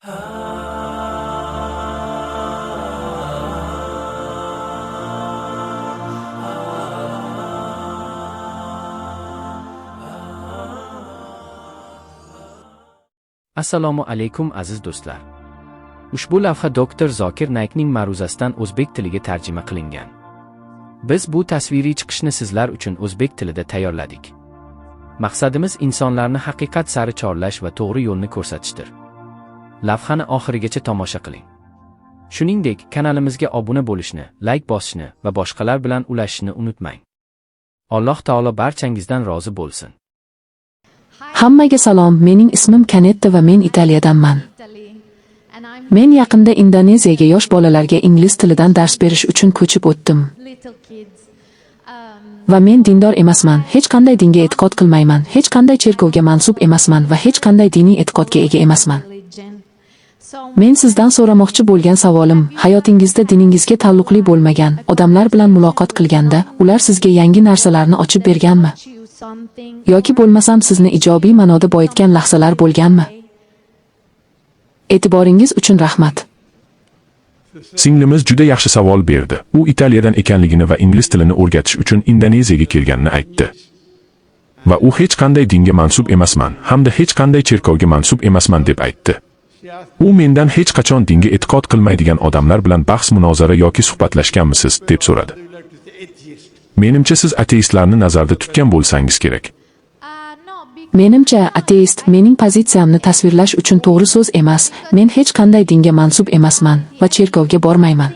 Assalomu alaykum aziz do'stlar. Ushbu lavha Dr. Zokir Naykning ma'ruzasidan o'zbek tiliga tarjima qilingan. Biz bu tasviriy chiqishni sizlar uchun o'zbek tilida tayyorladik. Maqsadimiz insonlarni haqiqat sari chorlash va to'g'ri yo'lni ko'rsatishdir. Lavhani oxirigacha tomosha qiling. Shuningdek, kanalimizga obuna bo'lishni, like bosishni va boshqalar bilan ulashishni unutmang. Alloh taolo barchangizdan rozi bo'lsin. Hammaga salom, mening ismim Kanetta va men Italiyadanman. Men yaqinda Indoneziyaga yosh bolalarga ingliz tilidan dars berish uchun ko'chib o'tdim. Va men dindor emasman, hech qanday dinga e'tiqod qilmayman, hech qanday cherkovga mansub emasman va hech qanday diniy e'tiqodga ega emasman. Men sizdan so'ramoqchi bo'lgan savolim, hayotingizda diningizga taalluqli bo'lmagan odamlar bilan muloqot qilganda, ular sizga yangi narsalarni ochib berganmi? Yoki bo'lmasam sizni ijobiy ma'noda boyitgan lahzalar bo'lganmi? E'tiboringiz uchun rahmat. Singlimiz juda yaxshi savol berdi. U Italiyadan ekanligini va ingliz tilini o'rgatish uchun Indoneziyaga kelganini aytdi. Va u hech qanday dinga mansub emasman, hamda hech qanday cherkovga mansub emasman deb aytdi. U mendan hech qachon dinga e'tiqod qilmaydigan odamlar bilan bahs-munozara yoki suhbatlashganmisiz deb so'radi. Menimcha siz ateistlarni nazarda tutgan bo'lsangiz kerak. Menimcha ateist mening pozitsiyamni tasvirlash uchun to'g'ri so'z emas. Men hech qanday dinga mansub emasman va cherkovga bormayman.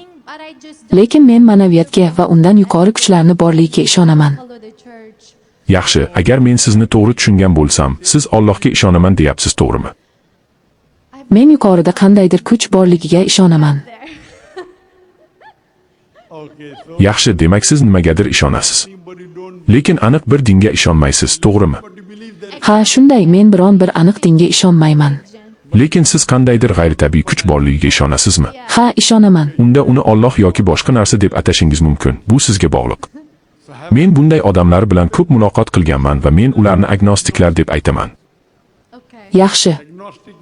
Lekin men ma'naviyatga va undan yuqori kuchlarni borligiga ishonaman. Yaxshi, agar men sizni to'g'ri tushungan bo'lsam, siz Allohga ishonaman deyapsiz, to'g'rimi? Men yuqorida qandaydir kuch borligiga ishonaman. Yaxshi, demak siz nimagadir ishonasiz. Lekin aniq bir dinga ishonmaysiz, to'g'rimi? Ha, shunday, men biron bir aniq dinga ishonmayman. Lekin siz qandaydir g'ayritabiiy kuch borligiga ishonasizmi? Ha, ishonaman. Unda uni Alloh yoki boshqa narsa deb atashingiz mumkin. Bu sizga bog'liq. Men bunday odamlar bilan ko'p muloqot qilganman va men ularni agnostiklar deb aytaman. Yaxshi.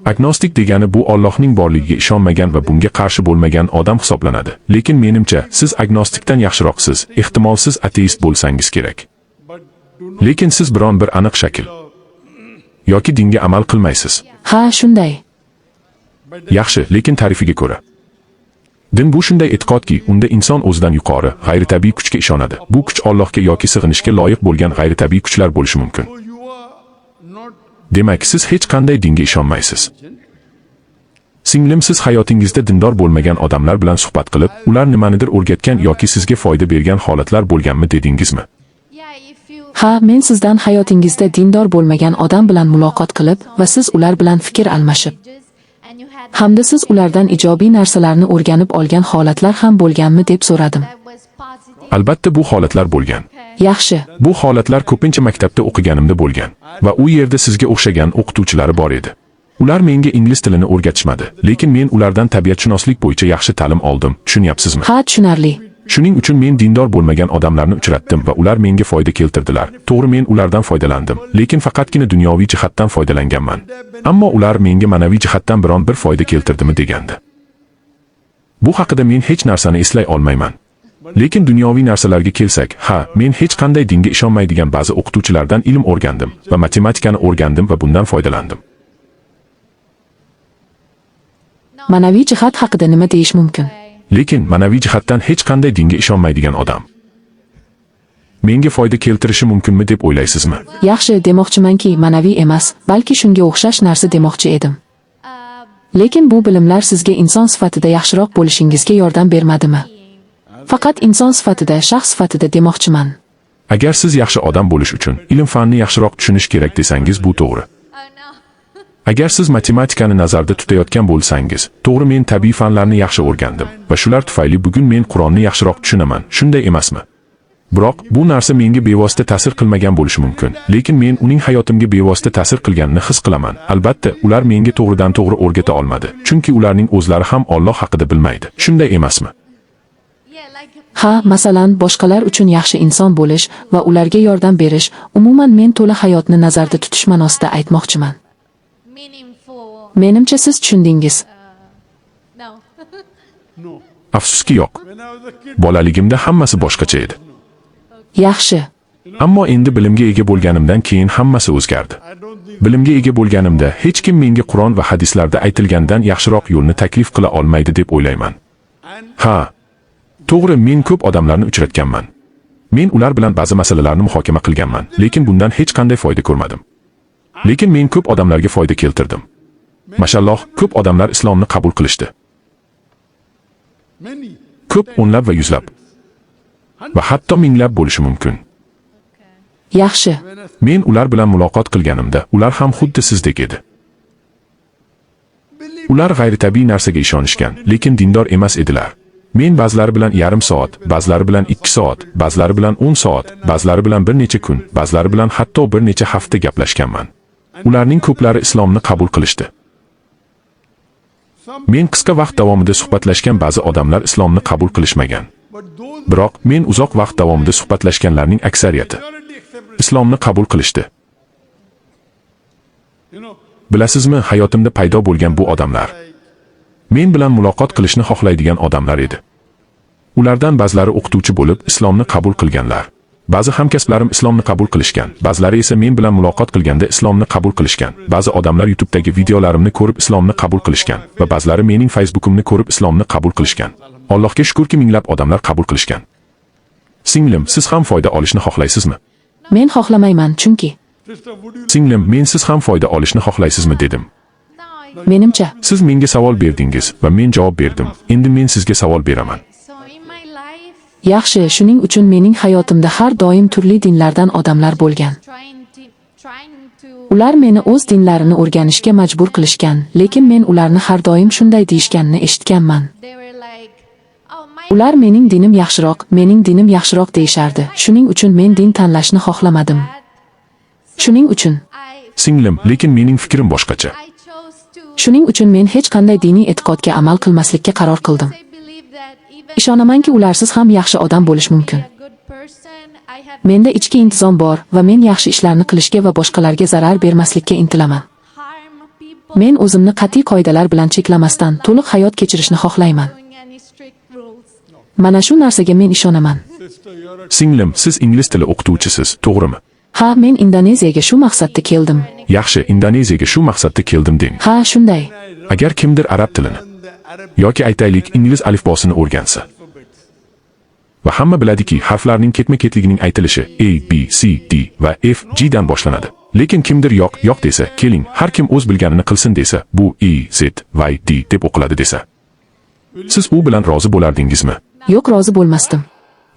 Agnostik degani bu Allohning borligiga ishonmagan va bunga qarshi bo'lmagan odam hisoblanadi. Lekin menimcha siz agnostikdan yaxshiroqsiz, ehtimol siz ateist bo'lsangiz kerak. Lekin siz biron bir aniq shakl yoki dinga amal qilmaysiz. Ha, shunday. Yaxshi, lekin ta'rifiga ko'ra. Din bu shunday e'tiqodki, unda inson o'zidan yuqori, g'ayritabiiy kuchga ishonadi. Bu kuch Allohga yoki sig'inishga loyiq bo'lgan g'ayritabiiy kuchlar bo'lishi mumkin. Demak, siz hech qanday dinga ishonmaysiz. Singlim, siz hayotingizda dindor bo'lmagan odamlar bilan suhbat qilib, ular nimanidir o'rgatgan yoki sizga foyda bergan holatlar bo'lganmi dedingizmi? Ha, men sizdan hayotingizda dindor bo'lmagan odam bilan muloqot qilib va siz ular bilan fikr almashib, hamda siz ulardan ijobiy narsalarni o'rganib olgan holatlar ham bo'lganmi deb so'radim. Albatta bu holatlar bo'lgan. Yaxshi. Bu holatlar ko'pincha maktabda o'qiganimda bo'lgan va u yerda sizga o'xshagan o'qituvchilari bor edi. Ular menga ingliz tilini o'rgatishmadi, lekin men ulardan tabiatshunoslik bo'yicha yaxshi ta'lim oldim. Tushunyapsizmi? Ha, tushunarli. Shuning uchun men dindor bo'lmagan odamlarni uchratdim va ular menga foyda keltirdilar. To'g'ri, men ulardan foydalandim, lekin faqatgina dunyoviy jihatdan foydalanganman. Ammo ular menga ma'naviy jihatdan biron bir foyda keltirdimi degandi. Bu haqida men hech narsani eslay olmayman. Lekin dunyoviy narsalarga kelsak, ha, men hech qanday dinga ishonmaydigan ba'zi o'qituvchilardan ilm o'rgandim va matematikani o'rgandim va bundan foydalandim. Ma'naviy jihat haqida nima deyish mumkin? Lekin ma'naviy jihatdan hech qanday dinga ishonmaydigan odam menga foyda keltirishi mumkinmi deb o'ylaysizmi? Yaxshi, demoqchimanki, ma'naviy emas, balki shunga o'xshash narsa demoqchi edim. Lekin bu bilimlar sizga inson sifatida yaxshiroq bo'lishingizga yordam bermadimi? Faqat inson sifatida, shaxs sifatida demoqchiman. Agar siz yaxshi odam bo'lish uchun ilm fanni yaxshiroq tushunish kerak desangiz, bu to'g'ri. Agar siz matematikani nazarda tutayotgan bo'lsangiz, to'g'ri, men tabiiy fanlarni yaxshi o'rgandim va shular tufayli bugun men Qur'onni yaxshiroq tushunaman. Shunday emasmi? Biroq bu narsa menga bevosita ta'sir qilmagan bo'lishi mumkin, lekin men uning hayotimga bevosita ta'sir qilganini his qilaman. Albatta, ular menga to'g'ridan to'g'ri o'rgata olmadi, chunki ularning o'zlari ham Alloh haqida bilmaydi. Shunday emasmi? Ha, masalan, boshqalar uchun yaxshi inson bo'lish va ularga yordam berish, umuman men to'la hayotni nazarda tutish ma'nosida aytmoqchiman. Menimcha siz tushundingiz. Afsuski yo'q. Bolaligimda hammasi boshqacha edi. Yaxshi. Ammo endi bilimga ega bo'lganimdan keyin hammasi o'zgardi. Bilimga ega bo'lganimda hech kim menga Qur'on va hadislarda aytilgandan yaxshiroq yo'lni taklif qila olmaydi deb o'ylayman. Ha, to'g'ri, men ko'p odamlarni uchratganman. Men ular bilan ba'zi masalalarni muhokama qilganman, lekin bundan hech qanday foyda ko'rmadim. Lekin men ko'p odamlarga foyda keltirdim. Mashalloh, ko'p odamlar islomni qabul qilishdi. Ko'p o'nlab va yuzlab va hatto minglab bo'lishi mumkin. Yaxshi. Men ular bilan muloqot qilganimda, ular ham xuddi sizdek edi. Ular g'ayritabiiy narsaga ishonishgan, lekin dindor emas edilar. Men ba'zilari bilan yarim soat, ba'zilari bilan 2 soat, ba'zilari bilan 10 soat, ba'zilari bilan bir necha kun, ba'zilari bilan hatto bir necha hafta gaplashganman. Ularning ko'plari islomni qabul qilishdi. Men qisqa vaqt davomida suhbatlashgan ba'zi odamlar islomni qabul qilishmagan. Biroq men uzoq vaqt davomida suhbatlashganlarning aksariyati islomni qabul qilishdi. Bilasizmi, hayotimda paydo bo'lgan bu odamlar men bilan muloqot qilishni xohlaydigan odamlar edi. Ulardan ba'zilari o'qituvchi bo'lib islomni qabul qilganlar. Ba'zi hamkasblarim islomni qabul qilishgan, ba'zilari esa men bilan muloqot qilganda islomni qabul qilishgan. Ba'zi odamlar YouTube'dagi videolarimni ko'rib islomni qabul qilishgan va ba'zilari mening Facebook'imni ko'rib islomni qabul qilishgan. Allohga shukrki, minglab odamlar qabul qilishgan. Singlim, siz ham foyda olishni xohlaysizmi? Men xohlamayman, chunki Singlim, men siz ham foyda olishni xohlaysizmi dedim. menimcha Siz menga savol berdingiz va men javob berdim. Endi men sizga savol beraman. yaxshi, shuning uchun mening hayotimda har doim turli dinlardan odamlar bo'lgan. Ular meni o'z dinlarini o'rganishga majbur qilishgan, lekin men ularni har doim shunday deyishganini eshitganman. Ular mening dinim yaxshiroq deyishardi. Shuning uchun men din tanlashni xohlamadim. Shuning uchun Singlim, lekin mening fikrim boshqacha. Shuning uchun men hech qanday diniy e'tiqodga amal qilmaslikka qaror qildim. Ishonamanki, ularsiz ham yaxshi odam bo'lish mumkin. Menda ichki intizom bor va men yaxshi ishlarni qilishga va boshqalarga zarar bermaslikka intilaman. Men o'zimni qat'iy qoidalar bilan cheklamasdan to'liq hayot kechirishni xohlayman. Mana shu narsaga men ishonaman. Singlim, siz ingliz tili o'qituvchisiz, to'g'rimi? Ha, men Indoneziyaga shu maqsadda keldim. Yaxshi, Indoneziyaga shu maqsadda keldim deng. Ha, shunday. Agar kimdir arab tilini yoki aytaylik ingliz alifbosini o'rgansa va hamma biladiki, harflarning ketma-ketligining aytilishi A, B, C, D va F, G dan boshlanadi. Lekin kimdir yo'q desa, keling, har kim o'z bilganini qilsin desa, bu E, Z, Y, D deb o'qiladi desa. Siz u bilan rozi bo'lardingizmi? Yo'q, rozi bo'lmasdim.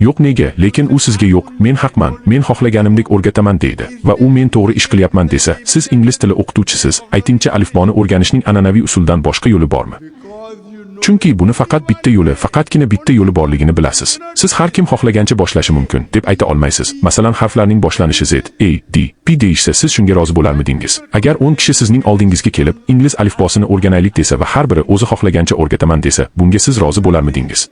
Yo'q, nega? Lekin u sizga yo'q, men haqman, men xohlaganimdek o'rgataman deydi va u men to'g'ri ish qilyapman desa, siz ingliz tili o'qituvchisiz, aytingchi, alifboni o'rganishning an'anaviy usuldan boshqa yo'li bormi? Chunki buni faqatgina bitta yo'li borligini bilasiz. Siz har kim xohlagancha boshlashi mumkin deb ayta olmaysiz. Masalan, harflarning boshlanishi Z, A, D, P deyishsa, siz shunga rozi bo'larmidingiz? Agar 10 kishi sizning oldingizga kelib, ingliz alifbosini o'rganaylik desa va har biri o'zi xohlagancha o'rgataman desa, bunga siz rozi bo'larmidingiz?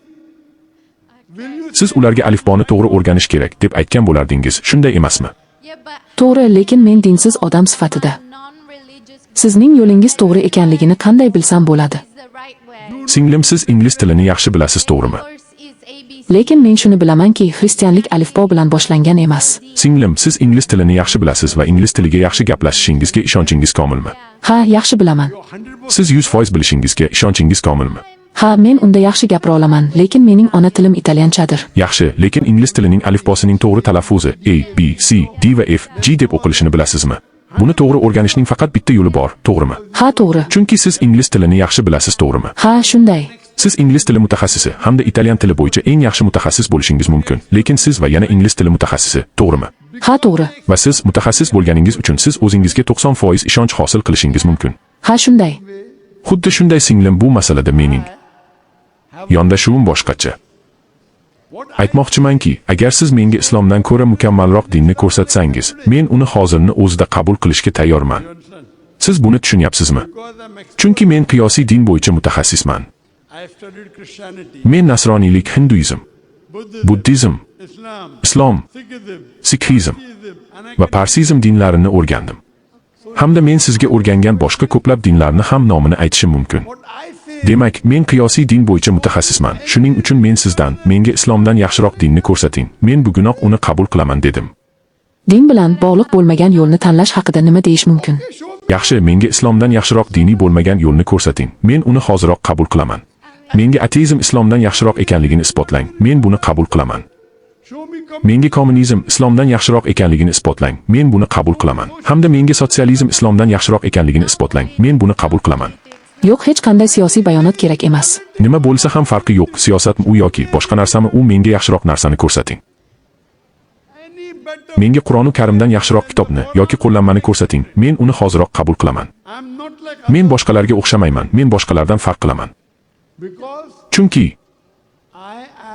Siz ularga alifboni to'g'ri o'rganish kerak deb aytgan bo'lardingiz, shunday emasmi? To'g'ri, lekin men dinsiz odam sifatida sizning yo'lingiz to'g'ri ekanligini qanday bilsam bo'ladi? Singlim, siz ingliz tilini yaxshi bilasiz, to'g'rimi? Lekin men shuni bilamanki, xristianlik alifbo bilan boshlangan emas. Singlim, siz ingliz tilini yaxshi bilasiz va ingliz tiliga yaxshi gaplashishingizga ishonchingiz komilmi? Ha, yaxshi bilaman. Siz 100% bilishingizga ishonchingiz komilmi? Ha, men unda yaxshi gapira olaman, lekin mening ona tilim italyanchadir. Yaxshi, lekin ingliz tilining alifbosining to'g'ri talaffuzi A, B, C, D va F, G deb o'qilishini bilasizmi? Buni to'g'ri o'rganishning faqat bitta yo'li bor, to'g'rimi? Ha, to'g'ri. Chunki siz ingliz tilini yaxshi bilasiz, to'g'rimi? Ha, shunday. Siz ingliz tili mutaxassisi hamda italyan tili bo'yicha eng yaxshi mutaxassis bo'lishingiz mumkin, lekin siz va yana ingliz tili mutaxassisi, to'g'rimi? Ha, to'g'ri. Va siz mutaxassis bo'lganingiz uchun siz o'zingizga 90% ishonch hosil qilishingiz mumkin. Ha, shunday. Xuddi shunday, singlim, bu masalada mening yondashuvim boshqacha. Aytmoqchimanki, agar siz menga islomdan ko'ra mukammalroq dinni ko'rsatsangiz, men uni hozirni o'zida qabul qilishga tayyorman. Siz buni tushunyapsizmi? Chunki men qiyosiy din bo'yicha mutaxassisman. Men nasroniylik, hinduizm, buddizm, islom, sikhizm va parsizm dinlarini o'rgandim. Hamda men sizga o'rgangan boshqa ko'plab dinlarni ham nomini aytishim mumkin. Demak, men qiyosiy din bo'yicha mutaxassisman. Shuning uchun men sizdan, menga islomdan yaxshiroq dinni ko'rsating. Men bugunoq uni qabul qilaman dedim. Din bilan bog'liq bo'lmagan yo'lni tanlash haqida nima deyish mumkin? Yaxshi, menga islomdan yaxshiroq diniy bo'lmagan yo'lni ko'rsating. Men uni hoziroq qabul qilaman. Menga ateizm islomdan yaxshiroq ekanligini isbotlang. Men buni qabul qilaman. Menga kommunizm islomdan yaxshiroq ekanligini isbotlang. Men buni qabul qilaman. Hamda menga sotsializm islomdan yaxshiroq ekanligini isbotlang. Men buni qabul qilaman. Yo'q, hech qanday siyosiy bayonot kerak emas. Nima bo'lsa ham farqi yo'q. Siyosatmi u yoki boshqa narsami, u menga yaxshiroq narsani ko'rsating. Menga Qur'oni Karimdan yaxshiroq kitobni yoki qo'llanmani ko'rsating. Men uni hoziroq qabul qilaman. Men boshqalarga o'xshamayman. Men boshqalardan farq qilaman. Chunki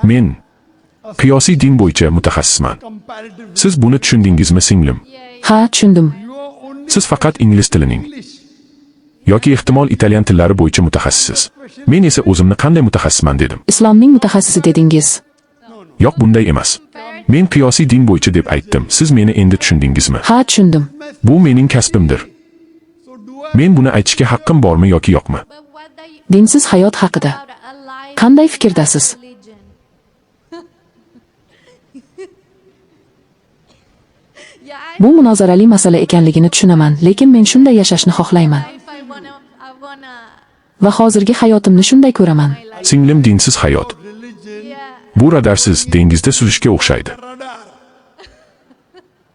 men qiyosiy din bo'yicha mutaxassisman. Siz buni tushundingizmi, singlim? Ha, tushundim. Siz faqat ingliz tilining yoki ehtimol italyan tillari bo'yicha mutaxassissiz. Men esa o'zimni qanday mutaxassisman dedim. Islomning mutaxassisi dedingiz. Yo'q, bunday emas. Men qiyosiy din bo'yicha deb aytdim. Siz meni endi tushundingizmi? Ha, tushundim. Bu mening kasbimdir. Men buni aytishga haqqim bormi yoki yo'qmi? Dinsiz hayot haqida qanday fikrdasiz? Bu munozarali masala ekanligini tushunaman, lekin men shunday yashashni xohlayman. Va hozirgi hayotimni shunday ko'raman. Singlim, dinsiz hayot. Bu radarsiz dengizda suzishga o'xshaydi.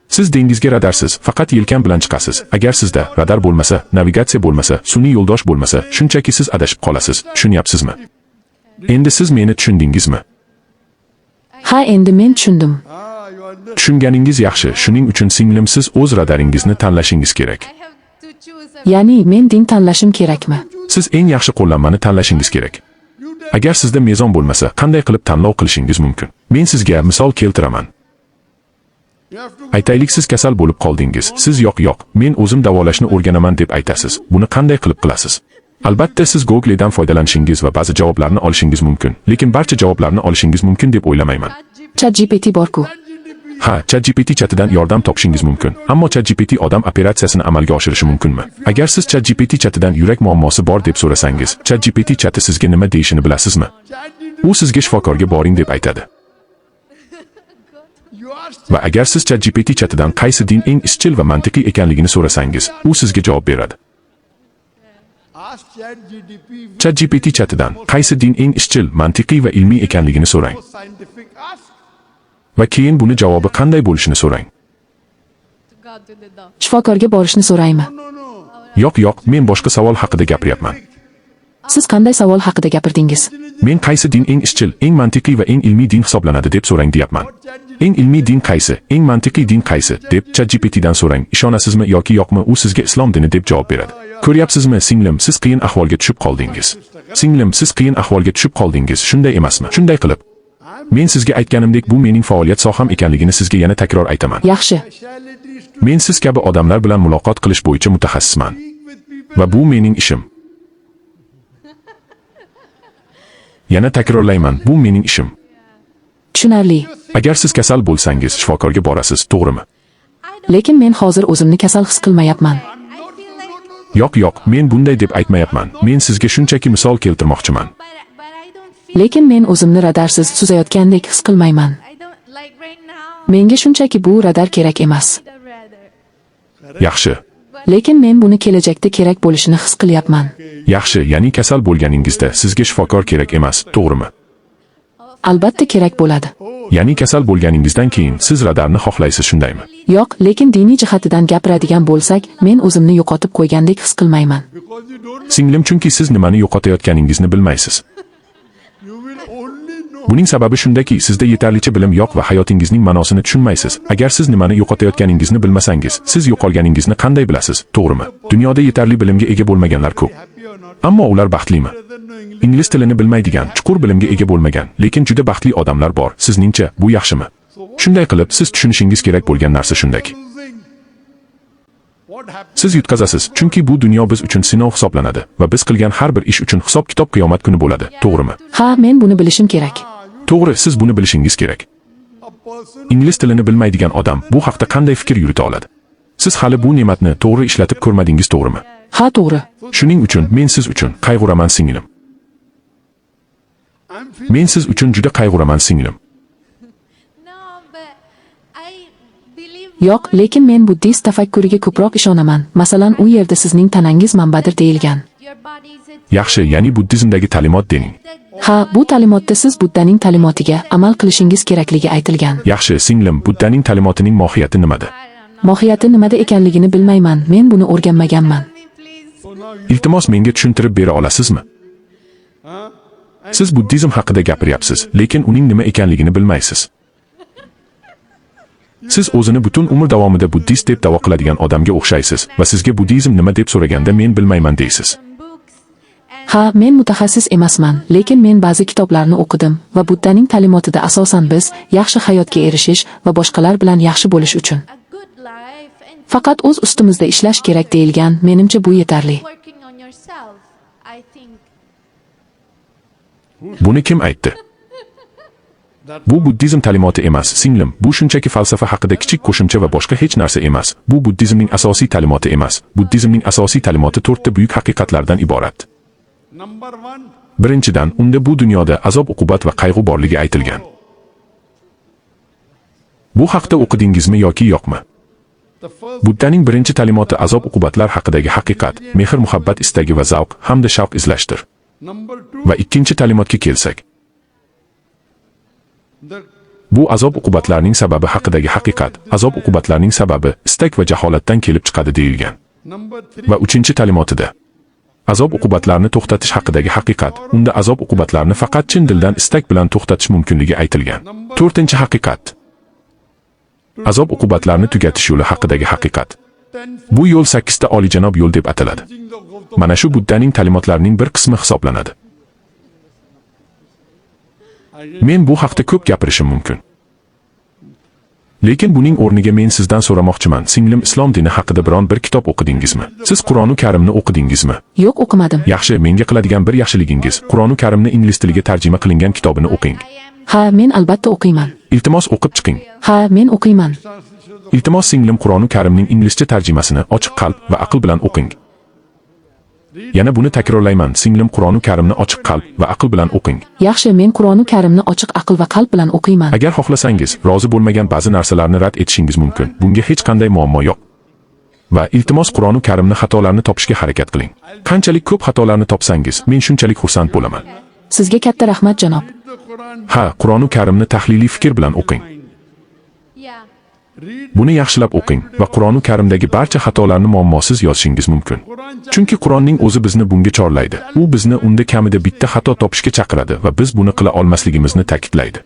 Siz dengizga radarsiz, faqat yelkan bilan chiqasiz. Agar sizda radar bo'lmasa, navigatsiya bo'lmasa, sun'iy yo'ldosh bo'lmasa, shunchaki siz adashib qolasiz. Tushunyapsizmi? Endi siz meni tushundingizmi? Ha, endi men tushundim. Tushunganingiz yaxshi. Shuning uchun singlim, siz o'z radaringizni tanlashingiz kerak. Ya'ni men din tanlashim kerakmi? Siz eng yaxshi qo'llanmani tanlashingiz kerak. Agar sizda mezon bo'lmasa, qanday qilib tanlov qilishingiz mumkin? Men sizga misol keltiraman. Aytaylik, siz kasal bo'lib qoldingiz. Siz yo'q, men o'zim davolashni o'rganaman deb aytasiz. Buni qanday qilib qilasiz? Albatta, siz Google'dan foydalanishingiz va ba'zi javoblarni olishingiz mumkin. Lekin barcha javoblarni olishingiz mumkin deb o'ylamayman. ChatGPT bor-ku. Ha, ChatGPT chatidan yordam topishingiz mumkin. Ammo ChatGPT odam operatsiyasini amalga oshirishi mumkinmi? Agar siz ChatGPT chatidan yurak muammosi bor deb so'rasangiz, ChatGPT chati sizga nima deyishini bilasizmi? U sizga shifokorga boring deb aytadi. Va agar siz ChatGPT chatidan qaysi din eng izchil va mantiqiy ekanligini so'rasangiz, u sizga javob beradi. ChatGPT chatidan qaysi din eng izchil, mantiqiy va ilmiy ekanligini so'rang. Va keyin buni javobi qanday bo'lishini so'rang. Shifokorga borishni so'raymi? Yo'q, men boshqa savol haqida gapiryapman. Siz qanday savol haqida gapirdingiz? Men qaysi din eng izchil, eng mantiqiy va eng ilmiy din hisoblanadi deb so'rang deyapman. Eng ilmiy din qaysi, eng mantiqiy din qaysi deb ChatGPTdan so'rang. Ishonasizmi yoki yo'qmi, u sizga islom dini deb javob beradi. Ko'ryapsizmi, singlim, siz qiyin ahvolga tushib qoldingiz. Singlim, siz qiyin ahvolga tushib qoldingiz. Shunday emasmi? Shunday qilib, men sizga aytganimdek, bu mening faoliyat soham ekanligini sizga yana takror aytaman. Yaxshi. Men siz kabi odamlar bilan muloqot qilish bo'yicha mutaxassisman. Va bu mening ishim. Yana takrorlayman, bu mening ishim. Tushunarli. Agar siz kasal bo'lsangiz, shifokorga borasiz, to'g'rimi? Lekin men hozir o'zimni kasal his qilmayapman. Yo'q, men bunday deb aytmayapman. Men sizga shunchaki misol keltirmoqchiman. Lekin men o'zimni radarsiz suzayotgandek his qilmayman. Menga shunchaki bu radar kerak emas. Yaxshi. Lekin men buni kelajakda kerak bo'lishini his qilyapman. Yaxshi, ya'ni kasal bo'lganingizda sizga shifokor kerak emas, to'g'rimi? Albatta kerak bo'ladi. Ya'ni kasal bo'lganingizdan keyin siz radarni xohlaysiz, shundaymi? Yo'q, lekin diniy jihatidan gapiradigan bo'lsak, men o'zimni yo'qotib qo'ygandek his qilmayman. Singlim, chunki siz nimani yo'qotayotganingizni bilmaysiz. Buning sababi shundaki, sizda yetarlicha bilim yo'q va hayotingizning ma'nosini tushunmaysiz. Agar siz nimani yo'qotayotganingizni bilmasangiz, siz yo'qolganingizni qanday bilasiz, to'g'rimi? Dunyoda yetarli bilimga ega bo'lmaganlar ko'p. Ammo ular baxtlimi? Ingliz tilini bilmaydigan, chuqur bilimga ega bo'lmagan, lekin juda baxtli odamlar bor. Sizningcha, bu yaxshimi? Shunday qilib, siz tushunishingiz kerak bo'lgan narsa shundaki. Siz yutqazasiz, chunki bu dunyo biz uchun sinov hisoblanadi va biz qilgan har bir ish uchun hisob-kitob qiyomat kuni bo'ladi, to'g'rimi? Ha, men buni bilishim kerak. To'g'ri, siz buni bilishingiz kerak. Ingliz tilini bilmaydigan odam bu haqda qanday fikr yurita oladi? Siz hali bu ne'matni to'g'ri ishlatib ko'rmadingiz, to'g'rimi? Ha, to'g'ri. Shuning uchun men siz uchun qayg'uraman singlim. Men siz uchun juda qayg'uraman singlim. Yo'q, lekin men buddist tafakkuriga ko'proq ishonaman. Masalan, u yerda sizning tanangiz manbadir deyilgan. Yaxshi, ya'ni buddizmdagi ta'limot dening. Ha, bu ta'limotda siz Buddaning ta'limotiga amal qilishingiz kerakligi aytilgan. Yaxshi, singlim, Buddaning ta'limotining mohiyati nimada? Mohiyati nimada ekanligini bilmayman. Men buni o'rganmaganman. Iltimos menga tushuntirib bera olasizmi? Siz buddizm haqida gapiryapsiz, lekin uning nima ekanligini bilmaysiz. Siz o'zini butun umr davomida buddist deb da'vo qiladigan odamga o'xshaysiz va sizga buddizm nima deb so'raganda men bilmayman deysiz. Ha, men mutaxassis emasman, lekin men ba'zi kitoblarni o'qidim va Buddaning ta'limotida asosan biz yaxshi hayotga erishish va boshqalar bilan yaxshi bo'lish uchun faqat o'z ustimizda ishlash kerak deyilgan. Menimcha bu yetarli. Buni kim aytdi? Bu buddizm ta'limoti emas, singlim. Bu shunchaki falsafa haqida kichik qo'shimcha va boshqa hech narsa emas. Bu buddizmning asosiy ta'limoti emas. Buddizmning asosiy ta'limoti 4 ta buyuk haqiqatlardan iborat. Birinchidan, unda bu dunyoda azob-uqubat va qayg'u borligi aytilgan. Bu haqda o'qidingizmi yoki yo'qmi? Buddaning birinchi ta'limoti azob-uqubatlar haqidagi haqiqat, mehr-muhabbat istagi va zavq hamda shavq izlashdir. Va ikkinchi ta'limotga kelsak, bu azob-uqubatlarning sababi haqidagi haqiqat, azob-uqubatlarning sababi istak va jaholatdan kelib chiqadi deyilgan. Va uchinchi ta'limotida azob-uqubatlarni to'xtatish haqidagi haqiqat, unda azob-uqubatlarni faqat chin dildan istak bilan to'xtatish mumkinligi aytilgan. To'rtinchi haqiqat, azob-uqubatlarni tugatish yo'li haqidagi haqiqat. Bu yo'l 8 ta oliyjanob yo'l deb ataladi. Mana shu Buddaning ta'limotlarining bir qismi hisoblanadi. Men bu haqda ko'p gapirishim mumkin. Lekin buning o'rniga men sizdan so'ramoqchiman, singlim, islom dini haqida biron bir kitob o'qidingizmi? Siz Qur'oni Karimni o'qidingizmi? Yo'q, o'qimadim. Yaxshi, menga qiladigan bir yaxshiligingiz, Qur'oni Karimni ingliz tiliga tarjima qilingan kitobini o'qing. Ha, men albatta o'qiyman. Iltimos o'qib chiqing. Ha, men o'qiyman. Iltimos singlim, Qur'oni Karimning inglizcha tarjimasini ochiq qalb va aql bilan o'qing. Yana buni takrorlayman, singlim, Qur'oni Karimni ochiq qalb va aql bilan o'qing. Yaxshi, men Qur'oni Karimni ochiq aql va qalb bilan o'qiyman. Agar xohlasangiz, rozi bo'lmagan ba'zi narsalarni rad etishingiz mumkin. Bunga hech qanday muammo yo'q. Va iltimos Qur'oni Karimni xatolarni topishga harakat qiling. Qanchalik ko'p xatolarni topsangiz, men shunchalik xursand bo'laman. Sizga katta rahmat, janob. Ha, Qur'oni Karimni tahliliy fikr bilan o'qing. Buni yaxshilab o'qing va Qur'oni Karimdagi barcha xatolarni muammosiz yozishingiz mumkin. Chunki Qur'onning o'zi bizni bunga chorlaydi. U bizni unda kamida bitta xato topishga chaqiradi va biz buni qila olmasligimizni ta'kidlaydi.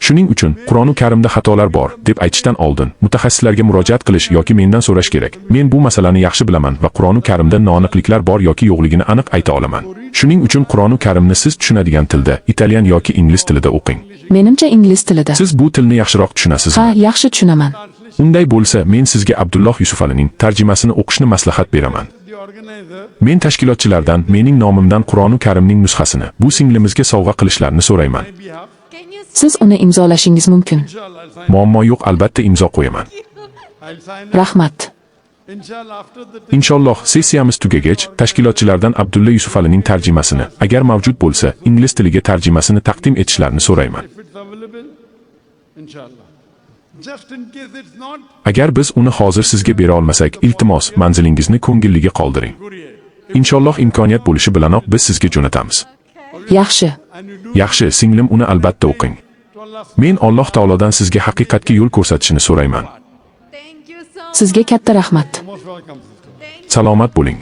Shuning uchun Qur'oni Karimda xatolar bor deb aytishdan oldin mutaxassislarga murojaat qilish yoki mendan so'rash kerak. Men bu masalani yaxshi bilaman va Qur'oni Karimda noaniqliklar bor yoki yo'qligini aniq ayta olaman. Shuning uchun Qur'oni Karimni siz tushunadigan tilda, italyan yoki ingliz tilida o'qing. Menimcha ingliz tilida. Siz bu tilni yaxshiroq tushunasizmi? Ha, yaxshi tushunaman. Unday bo'lsa, men sizga Abdulloh Yusufalining tarjimasini o'qishni maslahat beraman. Men tashkilotchilardan mening nomimdan Qur'oni Karimning nusxasini bu singlimizga sovg'a qilishlarini so'rayman. Siz uni imzolashingiz mumkin. Muammo yo'q, albatta imzo qo'yaman. Rahmat. Inshaalloh sessiyamiz tugagach, tashkilotchilardan Abdulla Yusufalining tarjimasini, agar mavjud bo'lsa, ingliz tiliga tarjimasini taqdim etishlarini so'rayman. Agar biz uni hozir sizga bera olmasak, iltimos manzilingizni ko'ngilliga qoldiring. Inshaalloh imkoniyat bo'lishi bilanoq biz sizga jo'natamiz. Yaxshi. Yaxshi, singlim, uni albatta o'qing. Men Alloh taolodan sizga haqiqatga yo'l ko'rsatishini so'rayman. Sizga katta rahmat. Salomat bo'ling.